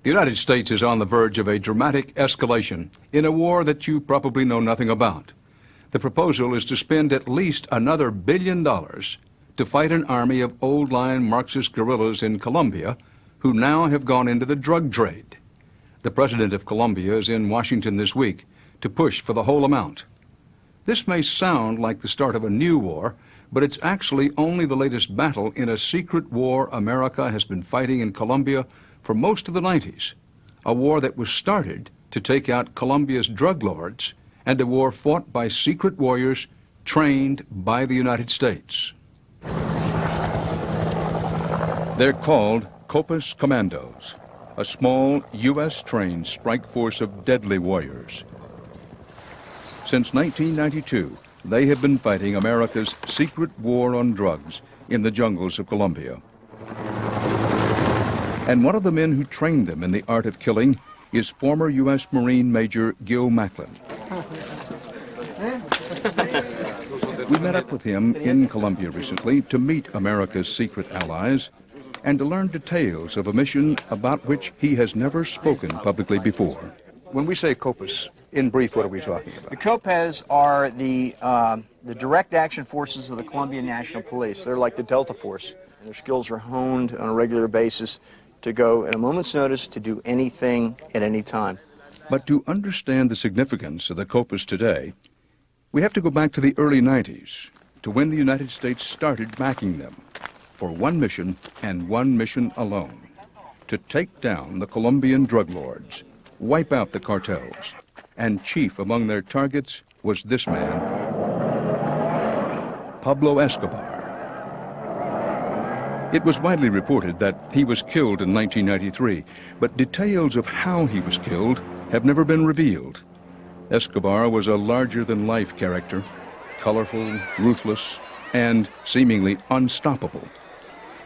The United States is on the verge of a dramatic escalation in a war that you probably know nothing about. The proposal is to spend at least another $1 billion to fight an army of old-line Marxist guerrillas in Colombia who now have gone into the drug trade. The president of Colombia is in Washington this week to push for the whole amount. This may sound like the start of a new war, but it's actually only the latest battle in a secret war America has been fighting in Colombia for most of the 90s, a war that was started to take out Colombia's drug lords and a war fought by secret warriors trained by the United States. They're called Commandos, a small U.S.-trained strike force of deadly warriors. Since 1992, they have been fighting America's secret war on drugs in the jungles of Colombia. And one of the men who trained them in the art of killing is former U.S. Marine Major Gil Macklin. We met up with him in Colombia recently to meet America's secret allies and to learn details of a mission about which he has never spoken publicly before. When we say COPAs, in brief, what are we talking about? The COPAs are the direct action forces of the Colombian National Police. They're like the Delta Force. And their skills are honed on a regular basis to go at a moment's notice to do anything at any time. But to understand the significance of the COPAs today, we have to go back to the early 90s, to when the United States started backing them for one mission and one mission alone: to take down the Colombian drug lords, wipe out the cartels, and chief among their targets was this man, Pablo Escobar. It was widely reported that he was killed in 1993, but details of how he was killed have never been revealed. Escobar was a larger-than-life character, colorful, ruthless, and seemingly unstoppable.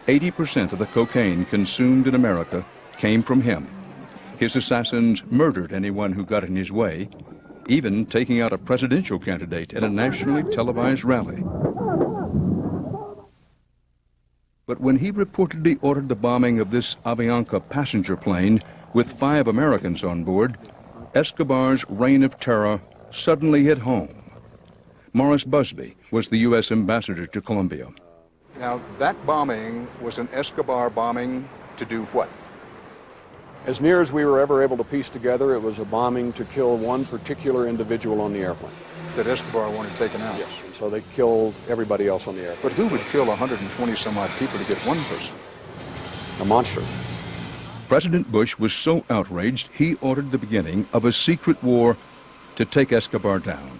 80% of the cocaine consumed in America came from him. His assassins murdered anyone who got in his way, even taking out a presidential candidate at a nationally televised rally. But when he reportedly ordered the bombing of this Avianca passenger plane with 5 Americans on board, Escobar's reign of terror suddenly hit home. Morris Busby was the U.S. ambassador to Colombia. Now, that bombing was an Escobar bombing to do what? As near as we were ever able to piece together, it was a bombing to kill one particular individual on the airplane. That Escobar wanted taken out? Yes, and so they killed everybody else on the airplane. But who would kill 120 some odd people to get one person? A monster. President Bush was so outraged, he ordered the beginning of a secret war to take Escobar down.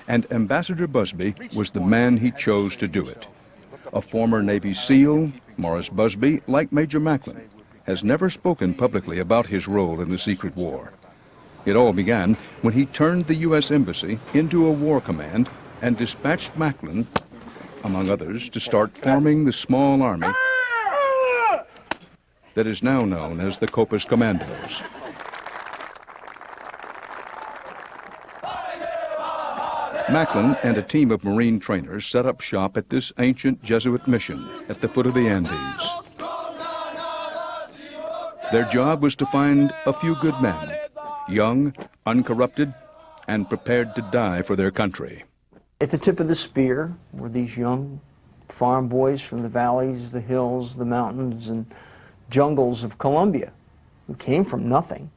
And Ambassador Busby was the man he chose to do it. A former Navy SEAL, Morris Busby, like Major Macklin, has never spoken publicly about his role in the secret war. It all began when he turned the U.S. Embassy into a war command and dispatched Macklin, among others, to start forming the small army that is now known as the Commandos. Macklin and a team of Marine trainers set up shop at this ancient Jesuit mission at the foot of the Andes. Their job was to find a few good men, young, uncorrupted, and prepared to die for their country. At the tip of the spear were these young farm boys from the valleys, the hills, the mountains, and jungles of Colombia, who came from nothing.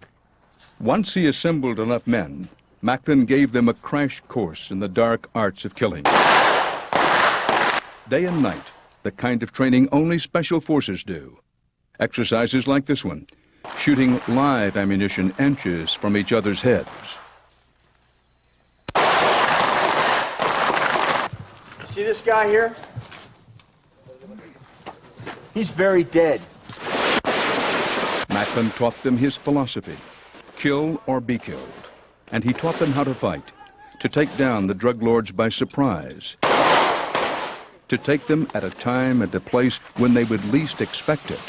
Once he assembled enough men, Macklin gave them a crash course in the dark arts of killing. Day and night, the kind of training only special forces do. Exercises like this one, shooting live ammunition inches from each other's heads. See this guy here? He's very dead. Macklin taught them his philosophy, kill or be killed. And he taught them how to fight, to take down the drug lords by surprise, to take them at a time and a place when they would least expect it.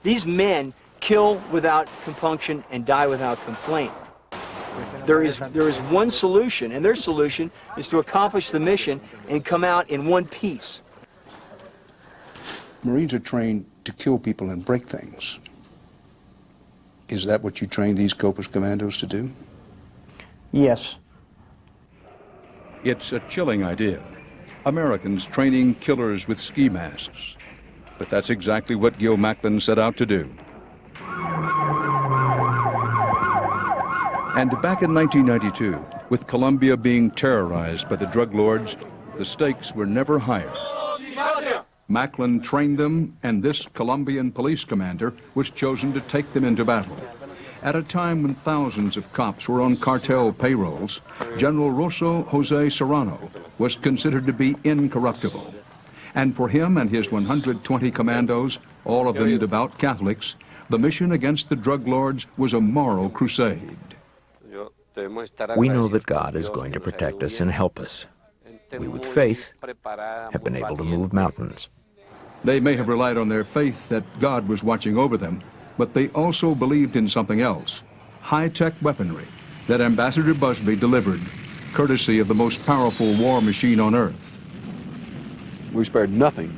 These men kill without compunction and die without complaint. There is one solution, and their solution is to accomplish the mission and come out in one piece. Marines are trained to kill people and break things. Is that what you trained these Copus Commandos to do? Yes. It's a chilling idea. Americans training killers with ski masks. But that's exactly what Gil Macklin set out to do. And back in 1992, with Colombia being terrorized by the drug lords, the stakes were never higher. Macklin trained them, and this Colombian police commander was chosen to take them into battle. At a time when thousands of cops were on cartel payrolls, General Rosso Jose Serrano was considered to be incorruptible. And for him and his 120 commandos, all of them devout Catholics, the mission against the drug lords was a moral crusade. We know that God is going to protect us and help us. We, with faith, have been able to move mountains. They may have relied on their faith that God was watching over them, but they also believed in something else, high-tech weaponry that Ambassador Busby delivered, courtesy of the most powerful war machine on earth. We spared nothing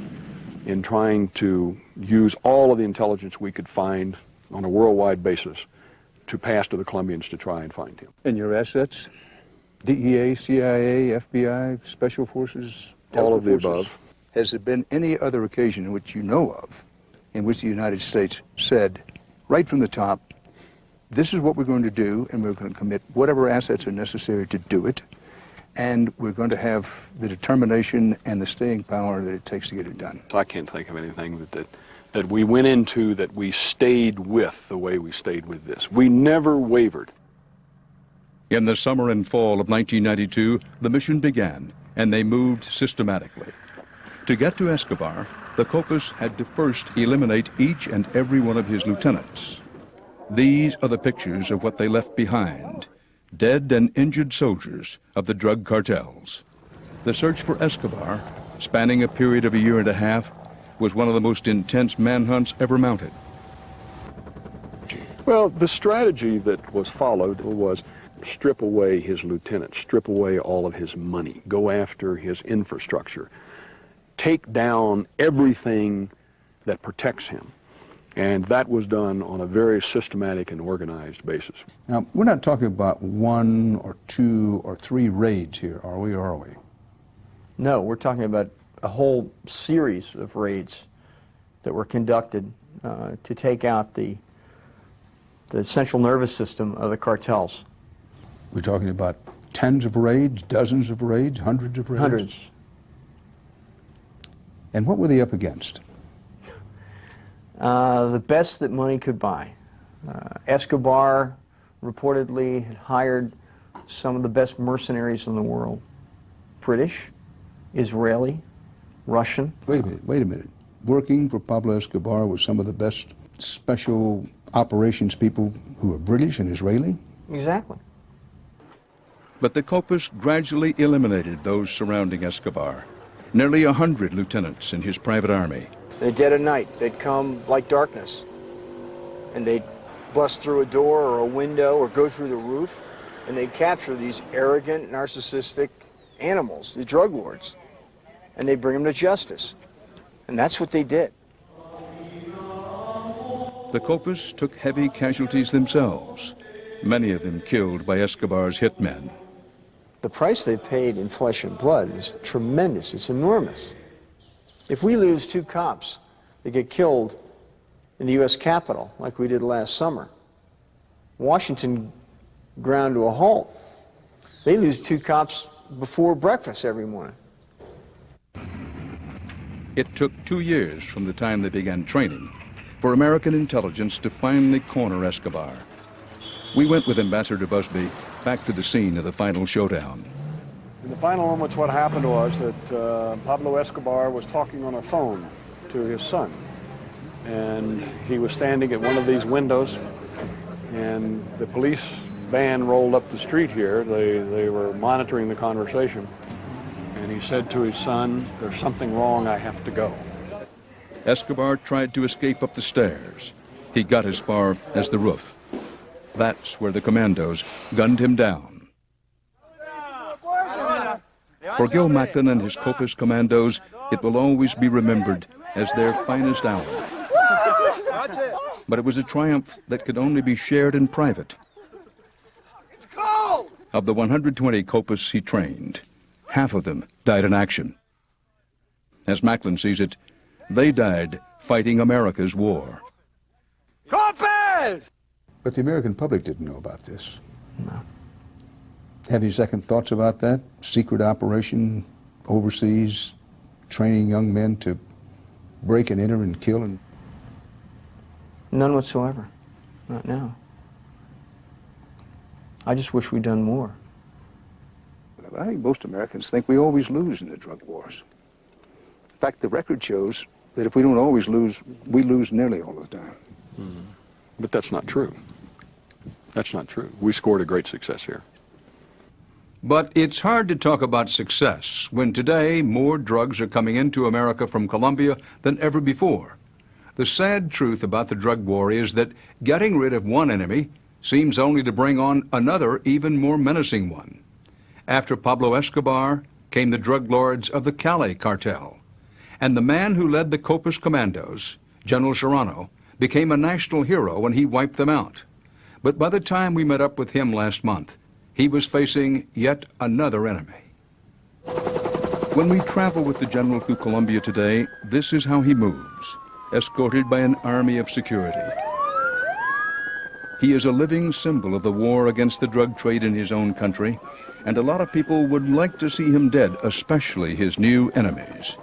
in trying to use all of the intelligence we could find on a worldwide basis to pass to the Colombians to try and find him. And your assets? DEA, CIA, FBI, Special Forces? All of the above. Has there been any other occasion in which you know of in which the United States said, right from the top, this is what we're going to do, and we're going to commit whatever assets are necessary to do it, and we're going to have the determination and the staying power that it takes to get it done? I can't think of anything that we went into that we stayed with the way we stayed with this. We never wavered. In the summer and fall of 1992, the mission began, and they moved systematically. To get to Escobar, the Copus had to first eliminate each and every one of his lieutenants. These are the pictures of what they left behind, dead and injured soldiers of the drug cartels. The search for Escobar, spanning a period of a year and a half, was one of the most intense manhunts ever mounted. Well, the strategy that was followed was strip away his lieutenants, strip away all of his money, go after his infrastructure, take down everything that protects him. And that was done on a very systematic and organized basis. Now, we're not talking about 1 or 2 or 3 raids here, are we, or are we? No, we're talking about a whole series of raids that were conducted to take out the central nervous system of the cartels. We're talking about tens of raids, dozens of raids, hundreds of raids? Hundreds. And what were they up against? The best that money could buy. Escobar reportedly had hired some of the best mercenaries in the world. British, Israeli, Russian. Wait a minute. Working for Pablo Escobar was some of the best special operations people who were British and Israeli? Exactly. But the Copus gradually eliminated those surrounding Escobar. Nearly 100 lieutenants in his private army. In the dead of night, they'd come like darkness, and they'd bust through a door or a window or go through the roof, and they'd capture these arrogant, narcissistic animals, the drug lords, and they'd bring them to justice. And that's what they did. The Copus took heavy casualties themselves, many of them killed by Escobar's hitmen. The price they paid in flesh and blood is tremendous. It's enormous. If we lose 2 cops that get killed in the U.S. Capitol, like we did last summer, Washington ground to a halt. They lose 2 cops before breakfast every morning. It took 2 years from the time they began training for American intelligence to finally corner Escobar. We went with Ambassador Busby back to the scene of the final showdown. In the final moments, what happened was that Pablo Escobar was talking on a phone to his son. And he was standing at one of these windows, and the police van rolled up the street here. They were monitoring the conversation. And he said to his son, "There's something wrong, I have to go." Escobar tried to escape up the stairs. He got as far as the roof. That's where the Commandos gunned him down. For Gil Macklin and his Copus Commandos, it will always be remembered as their finest hour. But it was a triumph that could only be shared in private. Of the 120 Copas he trained, half of them died in action. As Macklin sees it, they died fighting America's war. Copas! But the American public didn't know about this. No. Have you second thoughts about that? Secret operation overseas, training young men to break and enter and kill? And None whatsoever. Not now. I just wish we'd done more. I think most Americans think we always lose in the drug wars. In fact, the record shows that if we don't always lose, we lose nearly all the time. Mm-hmm. But that's not true. That's not true. We scored a great success here. But it's hard to talk about success when today more drugs are coming into America from Colombia than ever before. The sad truth about the drug war is that getting rid of one enemy seems only to bring on another, even more menacing one. After Pablo Escobar came the drug lords of the Cali cartel. And the man who led the Copas Commandos, General Serrano, became a national hero when he wiped them out. But by the time we met up with him last month, he was facing yet another enemy. When we travel with the General through Colombia today, this is how he moves, escorted by an army of security. He is a living symbol of the war against the drug trade in his own country, and a lot of people would like to see him dead, especially his new enemies.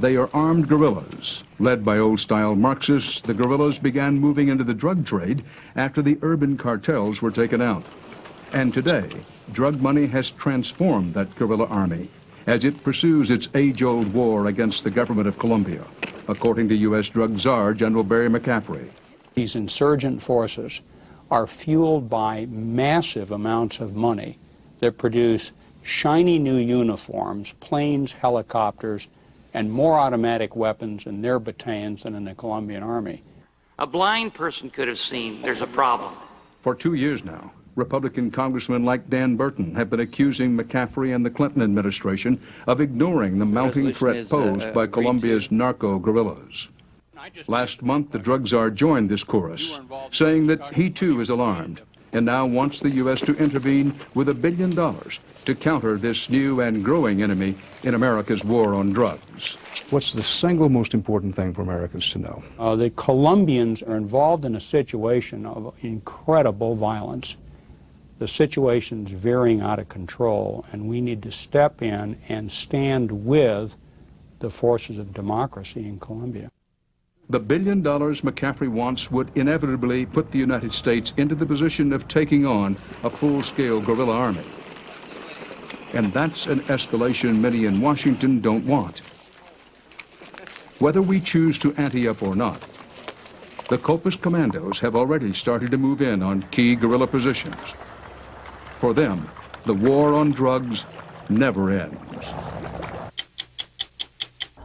They are armed guerrillas. Led by old-style Marxists, the guerrillas began moving into the drug trade after the urban cartels were taken out. And today, drug money has transformed that guerrilla army as it pursues its age-old war against the government of Colombia, according to U.S. drug czar General Barry McCaffrey. These insurgent forces are fueled by massive amounts of money that produce shiny new uniforms, planes, helicopters, and more automatic weapons in their battalions than in the Colombian army. A blind person could have seen there's a problem. For 2 years now, Republican congressmen like Dan Burton have been accusing McCaffrey and the Clinton administration of ignoring the mounting threat posed by Colombia's narco guerrillas. Last month, the drug czar joined this chorus, saying that he too is alarmed and now wants the U.S. to intervene with $1 billion to counter this new and growing enemy in America's war on drugs. what's the single most important thing for Americans to know? The Colombians are involved in a situation of incredible violence. The situation's veering out of control, and we need to step in and stand with the forces of democracy in Colombia. The $1 billion McCaffrey wants would inevitably put the United States into the position of taking on a full-scale guerrilla army. And that's an escalation many in Washington don't want. Whether we choose to ante up or not, the Copas Commandos have already started to move in on key guerrilla positions. For them, the war on drugs never ends.